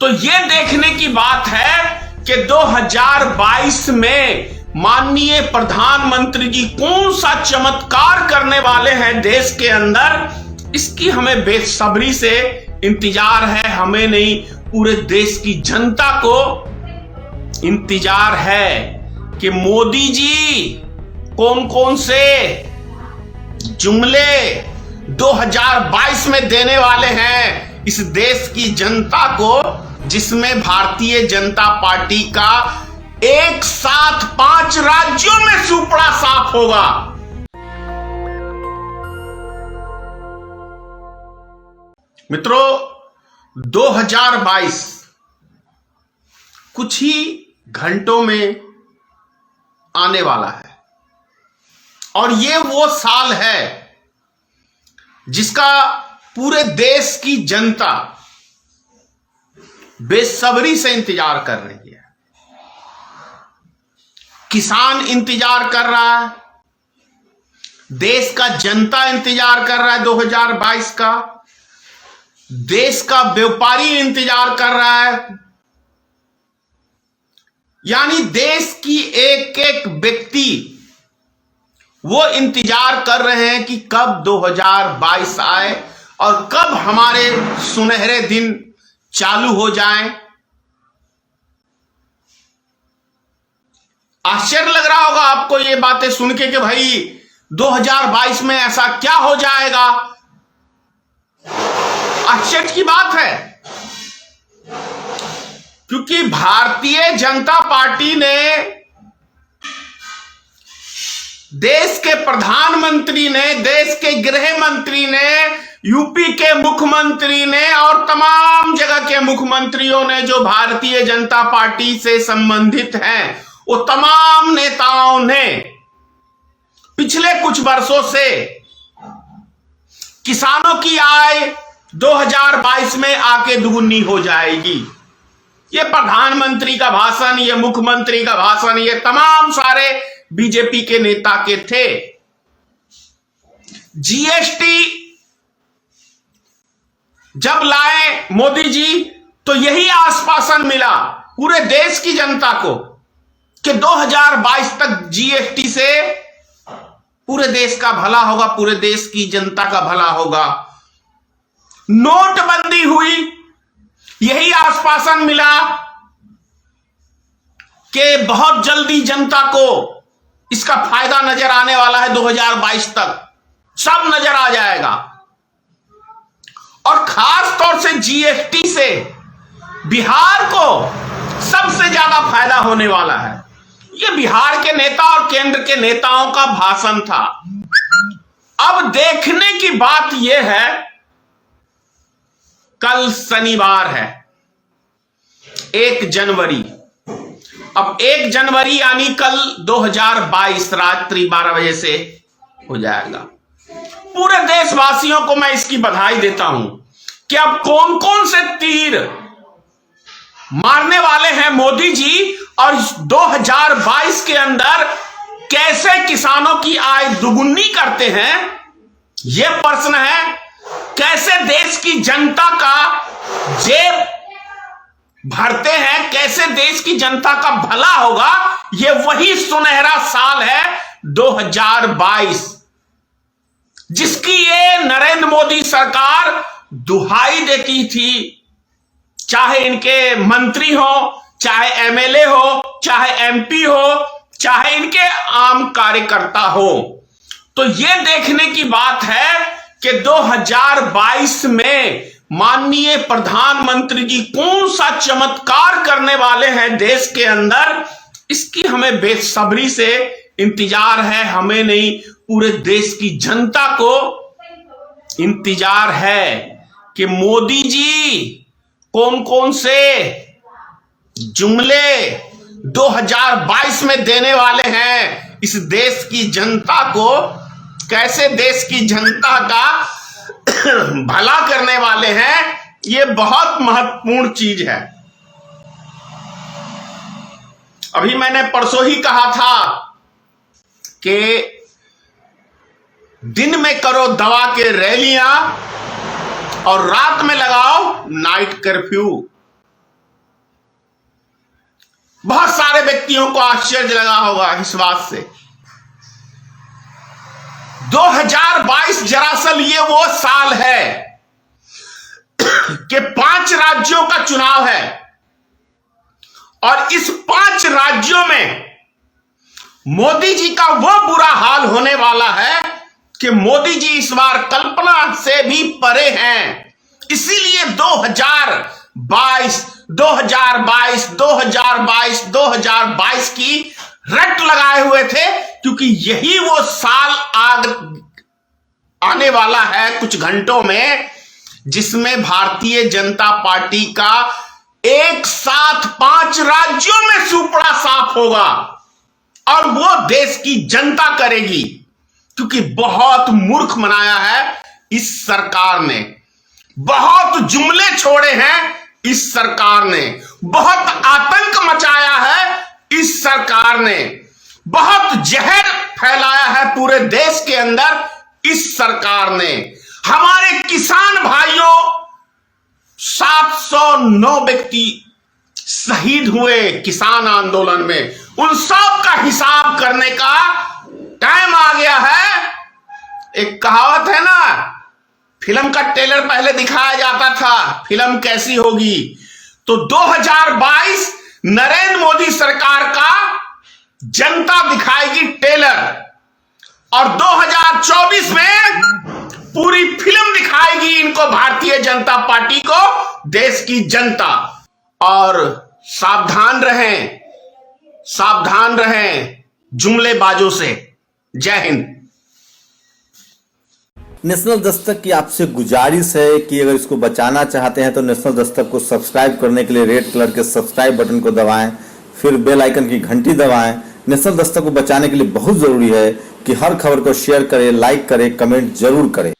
तो ये देखने की बात है कि 2022 में माननीय प्रधानमंत्री जी कौन सा चमत्कार करने वाले हैं देश के अंदर, इसकी हमें बेसब्री से इंतजार है। हमें नहीं, पूरे देश की जनता को इंतजार है कि मोदी जी कौन कौन से जुमले 2022 में देने वाले हैं इस देश की जनता को, जिसमें भारतीय जनता पार्टी का एक साथ 5 राज्यों में सुपड़ा साफ होगा। मित्रों, 2022 कुछ ही घंटों में आने वाला है और ये वो साल है जिसका पूरे देश की जनता बेसब्री से इंतजार कर रही है। किसान इंतजार कर रहा है, देश का जनता इंतजार कर रहा है 2022 का, देश का व्यापारी इंतजार कर रहा है, यानी देश की एक एक व्यक्ति वो इंतजार कर रहे हैं कि कब 2022 आए और कब हमारे सुनहरे दिन चालू हो जाएं। आश्चर्य लग रहा होगा आपको ये बातें सुन के कि भाई 2022 में ऐसा क्या हो जाएगा। आश्चर्य की बात है क्योंकि भारतीय जनता पार्टी ने, देश के प्रधानमंत्री ने, देश के गृह मंत्री ने, यूपी के मुख्यमंत्री ने और तमाम जगह के मुख्यमंत्रियों ने जो भारतीय जनता पार्टी से संबंधित हैं, वो तमाम नेताओं ने पिछले कुछ वर्षों से किसानों की आय 2022 में आके दुगुनी हो जाएगी। ये प्रधानमंत्री का भाषण, ये मुख्यमंत्री का भाषण, ये तमाम सारे बीजेपी के नेता के थे। जीएसटी जब लाए मोदी जी तो यही आश्वासन मिला पूरे देश की जनता को कि 2022 तक जीएसटी से पूरे देश का भला होगा, पूरे देश की जनता का भला होगा। नोटबंदी हुई, यही आश्वासन मिला कि बहुत जल्दी जनता को इसका फायदा नजर आने वाला है, 2022 तक सब नजर आ जाएगा। और खास तौर से जीएसटी से बिहार को सबसे ज्यादा फायदा होने वाला है। यह बिहार के नेता और केंद्र के नेताओं का भाषण था। अब देखने की बात यह है, कल शनिवार है 1 जनवरी। अब 1 जनवरी यानी कल 2022 रात्रि 12 बजे से हो जाएगा। पूरे देशवासियों को मैं इसकी बधाई देता हूं कि अब कौन कौन से तीर मारने वाले हैं मोदी जी और 2022 के अंदर कैसे किसानों की आय दुगुनी करते हैं, यह प्रश्न है। कैसे देश की जनता का जेब भरते हैं, कैसे देश की जनता का भला होगा, यह वही सुनहरा साल है 2022 जिसकी ये नरेंद्र मोदी सरकार दुहाई देती थी। चाहे इनके मंत्री हो, चाहे एमएलए हो, चाहे एमपी हो, चाहे इनके आम कार्यकर्ता हो। तो ये देखने की बात है कि 2022 में माननीय प्रधानमंत्री जी कौन सा चमत्कार करने वाले हैं देश के अंदर, इसकी हमें बेसब्री से इंतजार है। हमें नहीं, पूरे देश की जनता को इंतजार है कि मोदी जी कौन कौन से जुमले 2022 में देने वाले हैं इस देश की जनता को, कैसे देश की जनता का भला करने वाले हैं। ये बहुत महत्वपूर्ण चीज है। अभी मैंने परसों ही कहा था कि दिन में करो दवा के रैलियां और रात में लगाओ नाइट कर्फ्यू। बहुत सारे व्यक्तियों को आश्चर्य लगा होगा इस बात से। 2022 दरअसल ये वो साल है कि 5 राज्यों का चुनाव है और इस 5 राज्यों में मोदी जी का वो बुरा हाल होने वाला है कि मोदी जी इस बार कल्पना से भी परे हैं। इसीलिए 2022 की रट लगाए हुए थे, क्योंकि यही वो साल आने वाला है कुछ घंटों में, जिसमें भारतीय जनता पार्टी का एक साथ 5 राज्यों में सुपड़ा साफ होगा और वो देश की जनता करेगी। क्योंकि बहुत मूर्ख बनाया है इस सरकार ने, बहुत जुमले छोड़े हैं इस सरकार ने, बहुत आतंक मचाया है इस सरकार ने, बहुत जहर फैलाया है पूरे देश के अंदर इस सरकार ने। हमारे किसान भाइयों 709 व्यक्ति शहीद हुए किसान आंदोलन में, उन सब का हिसाब करने का टाइम आ गया है। एक कहावत है ना, फिल्म का ट्रेलर पहले दिखाया जाता था फिल्म कैसी होगी, तो 2022 नरेंद्र मोदी सरकार का जनता दिखाएगी ट्रेलर और 2024 में पूरी फिल्म दिखाएगी इनको भारतीय जनता पार्टी को देश की जनता। और सावधान रहें जुमलेबाजों से। जय हिंद। नेशनल दस्तक की आपसे गुजारिश है कि अगर इसको बचाना चाहते हैं तो नेशनल दस्तक को सब्सक्राइब करने के लिए रेड कलर के सब्सक्राइब बटन को दबाएं, फिर बेल आइकन की घंटी दबाएं। नेशनल दस्तक को बचाने के लिए बहुत जरूरी है कि हर खबर को शेयर करें, लाइक करें, कमेंट जरूर करें।